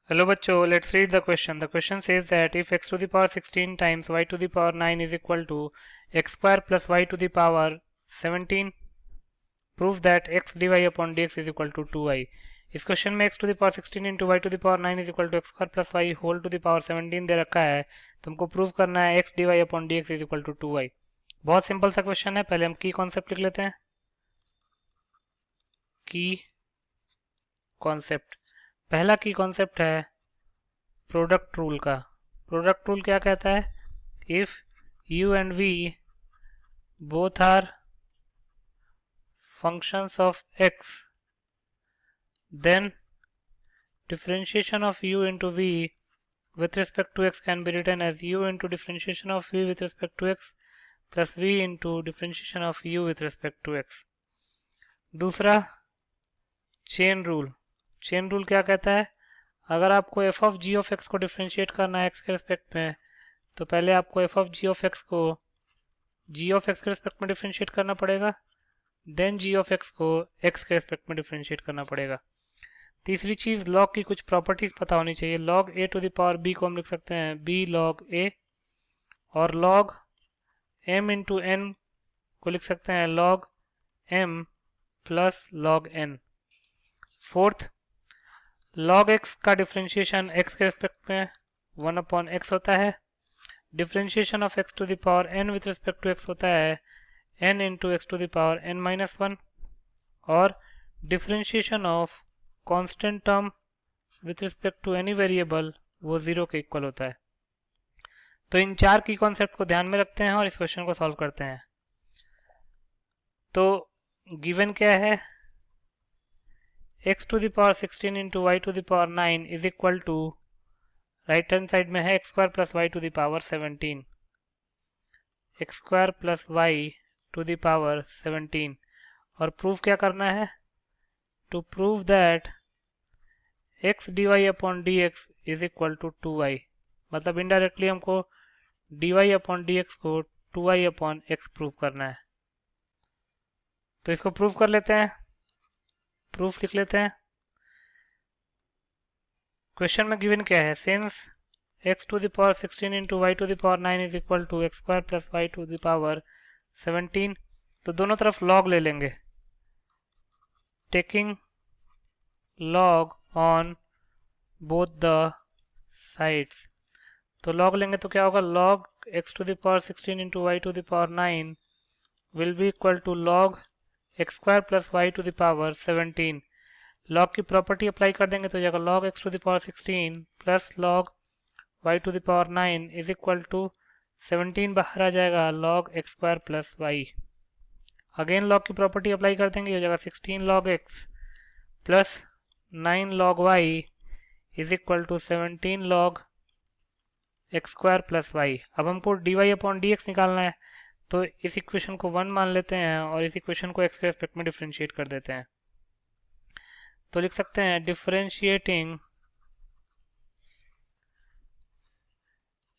Hello bachcho, let's read the question. The question says that if x to the power 16 times y to the power 9 is equal to x square plus y to the power 17, prove that x dy upon dx is equal to 2y. इस question में x to the power 16 into y to the power 9 is equal to x square plus y whole to the power 17 दे रखा है, तो हमको prove करना है x dy upon dx is equal to 2y. बहुत simple सा question है. पहले हम की कॉन्सेप्ट लिख लेते हैं. की कॉन्सेप्ट, पहला की कॉन्सेप्ट है प्रोडक्ट रूल का. प्रोडक्ट रूल क्या कहता है? If u and v both are functions of x, then differentiation of u into v with respect to x can be written as u into differentiation of v with respect to x plus v into differentiation of u with respect to x. दूसरा chain rule. Chain rule क्या कहता है? अगर आपको f of g of x को differentiate करना है x के रिस्पेक्ट में, तो पहले आपको f of g of x को g ऑफ x के रिस्पेक्ट में डिफ्रेंशिएट करना पड़ेगा, देन g ऑफ x को x के रिस्पेक्ट में डिफ्रेंशिएट करना पड़ेगा. तीसरी चीज़, लॉग की कुछ प्रॉपर्टीज पता होनी चाहिए. Log a to the power b को हम लिख सकते हैं b log a, और लॉग m इंटू n को लिख सकते हैं log m plus log n. Fourth, log x का डिफ्रेंशिएशन x के रिस्पेक्ट में 1 अपॉन x होता है. Differentiation of x to the power n with respect to x होता है n into x to the power n minus 1, और differentiation of constant term with respect to any variable वो 0 के equal होता है. तो इन चार की कॉन्सेप्ट को ध्यान में रखते हैं और इस क्वेश्चन को सॉल्व करते हैं. तो गिवन क्या है? x to the power 16 into y to the power 9 is equal to, right hand side में है x square plus y to the power 17, x square plus y to the power 17. और proof क्या करना है? To prove that x dy upon dx is equal to 2y. मतलब indirectly हमको dy upon dx को 2y upon x prove करना है. तो इसको प्रूव कर लेते हैं. प्रूफ लिख लेते हैं. क्वेश्चन में गिवन क्या है? Since x to the power 16 into y to the power 9 is equal to x square plus y to the power 17, तो दोनों तरफ log ले लेंगे. Taking log on both the sides, तो log लेंगे तो क्या होगा? log x to the power 16 into y to the power 9 will be equal to log x square plus y to the power 17. log की property apply कर देंगे तो जाएगा log x to the power 16 plus log y to the power 9 is equal to 17 बाहर आ जाएगा log x square plus y. Again log की property apply कर देंगे, हो जाएगा 16 log x plus 9 log y is equal to 17 log x square plus y. अब हमको dy अपॉन dx निकालना है, तो इस इक्वेशन को 1 मान लेते हैं और इस इक्वेशन को x के रेस्पेक्ट में डिफरेंशिएट कर देते हैं. तो लिख सकते हैं differentiating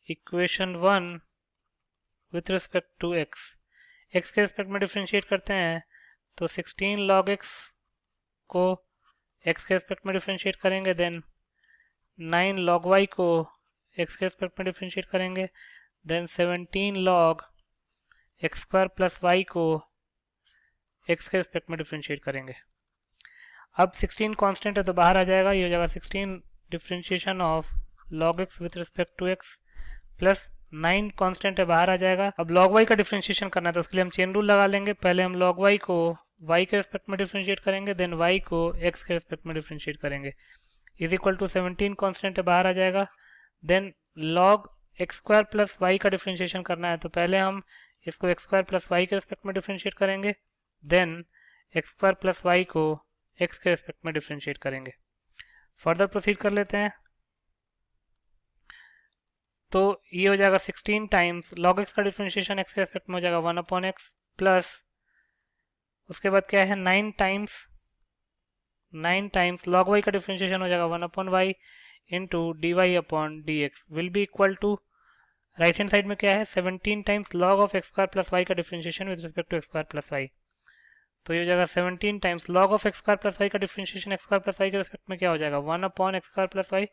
equation 1 with respect to x. x के रेस्पेक्ट में डिफरेंशिएट करते हैं तो 16 log x को x के रेस्पेक्ट में डिफरेंशिएट करेंगे, देन 9 log y को x के रेस्पेक्ट में डिफरेंशिएट करेंगे, then 17 log x square plus y को x के रेस्पेक्ट में डिफरेंशिएट करेंगे. अब 16 कांस्टेंट है तो बाहर आ जाएगा, ये हो जाएगा 16 differentiation of log x with respect to x plus 9 constant है बाहर आ जाएगा. अब log y का डिफरेंशिएशन करना है तो उसके लिए हम चेन रूल लगा लेंगे. पहले हम log y को y के रेस्पेक्ट में डिफरेंशिएट करेंगे, देन y को x के रेस्पेक्ट में डिफरेंशिएट करेंगे. इज इक्वल टू 17 कांस्टेंट है बाहर आ जाएगा, then log x square plus Y का डिफरेंशिएशन करना है तो पहले हम इसको x स्क्वायर प्लस वाई के रेस्पेक्ट में डिफरेंशिएट करेंगे, then x square plus y को x के रेस्पेक्ट में डिफरेंशिएट करेंगे. फर्दर प्रोसीड कर लेते हैं. तो ये हो जाएगा 16 टाइम्स log x का डिफरेंशिएशन x के रेस्पेक्ट में हो जाएगा 1 अपॉन x प्लस उसके बाद क्या है 9 टाइम्स log y का डिफरेंशिएशन हो जाएगा 1 upon y into D Y upon D X will be equal to, right hand side में क्या है 17 times log of x square plus Y का differentiation with respect to x square plus Y. तो ये हो जाएगा 17 times log of x square plus Y का differentiation X square plus Y के रिस्पेक्ट में क्या हो जाएगा 1 upon x square plus Y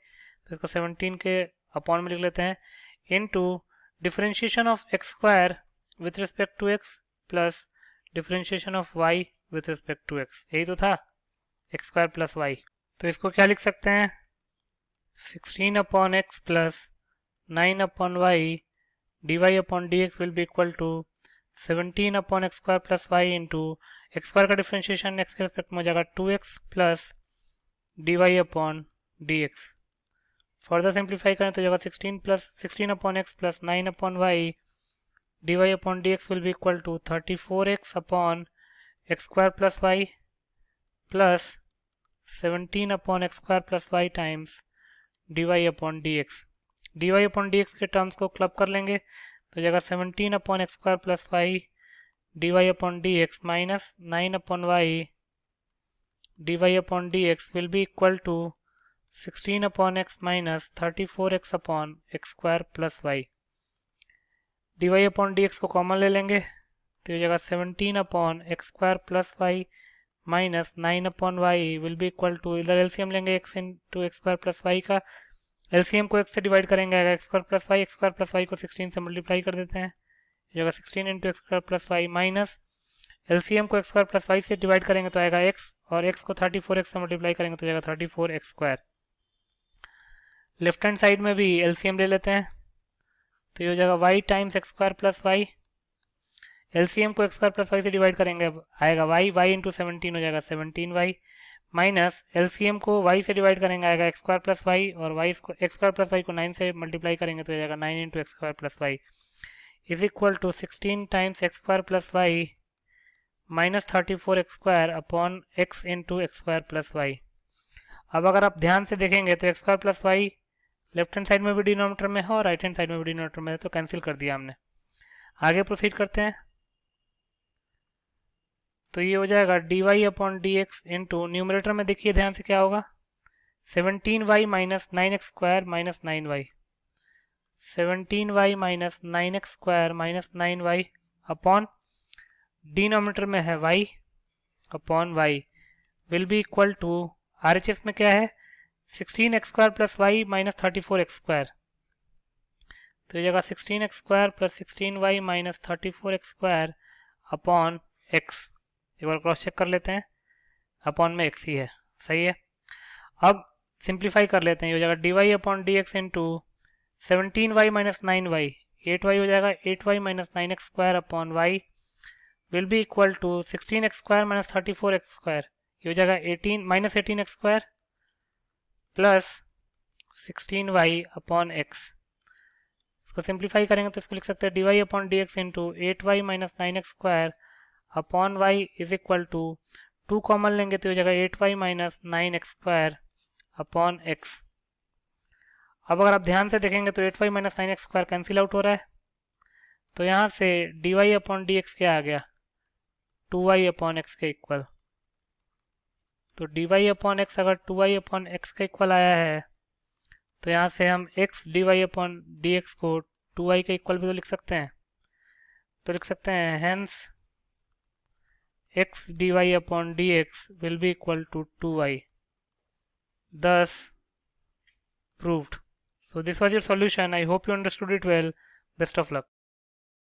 तो इसको 17 के अपॉन में लिख लेते हैं, into differentiation of x square with respect to x plus differentiation of y with respect to x, यही तो था, एक्स स्क्वायर प्लस वाई। तो इसको क्या लिख सकते हैं, 16 upon x plus 9 upon y dy upon dx will be equal to 17 upon x square plus y into x square का डिफरेंशिएशन एक्स के रिस्पेक्ट में हो जाएगा 2x plus dy upon dx। Further simplify करें तो जाएगा 16 upon x plus 9 upon y dy upon dx will be equal to 34x upon x square plus y plus 17 upon x square plus Y times dy upon dx। dy upon dx के terms को club कर लेंगे तो जाएगा 17 upon x square plus y dy upon dx minus 9 upon y dy upon dx will be equal to 16 upon x minus 34x upon x square plus y. dy upon dx को common ले लेंगे तो ये जगह 17 upon x square plus y minus 9 upon y will be equal to, इधर LCM लेंगे x into x square plus Y का, LCM को x से डिवाइड करेंगे आएगा एक्स स्क्वायर प्लस वाई को 16 से मल्टीप्लाई कर देते हैं, ये जगह 16 into x square plus y minus LCM को एक्स स्क्वायर प्लस वाई से डिवाइड करेंगे तो आएगा x और x को 34x से मल्टीप्लाई करेंगे तो जाएगा 34x square. Left hand side में भी एलसीएम ले लेते हैं तो ये हो जाएगा y times x square plus y, LCM को एक्स स्क्वायर प्लस वाई से डिवाइड करेंगे आएगा y इंटू 17 हो जाएगा 17y माइनस एलसीएम को y से डिवाइड करेंगे आएगा एक्स स्क्वायर प्लस वाई और y को एक्स स्क्वायर प्लस वाई को 9 से मल्टीप्लाई करेंगे तो हो जाएगा 9 into x square plus y is equal to 16 times x square plus y minus 34x square upon x into x square plus y. अब अगर आप ध्यान से देखेंगे तो x square plus y left hand side में भी डिनोमिनेटर में है और राइट हैंड साइड में भी डिनोमिनेटर में है तो कैंसिल कर दिया हमने। आगे प्रोसीड करते हैं तो ये हो जाएगा dy upon D x into numerator में देखिए ध्यान से क्या होगा 17y minus 9x square minus 9y, 17y minus 9x square minus 9y upon denominator में है y upon y will be equal to RHS में क्या है 16x square plus y minus 34x square, तो ये जगह 16x square plus 16y minus 34x square upon x, एक बार cross check कर लेते हैं अपॉन में x ही है, सही है। अब सिंप्लीफाई कर लेते हैं, ये हो जाएगा dy upon D x into 17y minus 9y 8y हो जाएगा 8y minus 9x square upon y will be equal to 16x square minus 34x square, ये हो जाएगा 18 minus 18x square plus 16y upon x। इसको simplify करेंगे तो इसको लिख सकते हैं dy upon D x into 8y minus 9x square upon y is equal to 2 common लेंगे तो हो जाएगा 8y minus 9x square upon x। अब अगर आप ध्यान से देखेंगे तो 8y minus 9x square cancel out हो रहा है तो यहाँ से dy अपॉन डी एक्स क्या आ गया 2y अपॉन एक्स के इक्वल, तो dy अपॉन एक्स अगर 2y अपॉन एक्स के इक्वल आया है तो यहाँ से हम x dy upon D x को 2y के इक्वल भी तो लिख सकते हैं, तो लिख सकते हैं hence x dy upon dx will be equal to 2y, thus proved. So this was your solution. I hope you understood it well. Best of luck.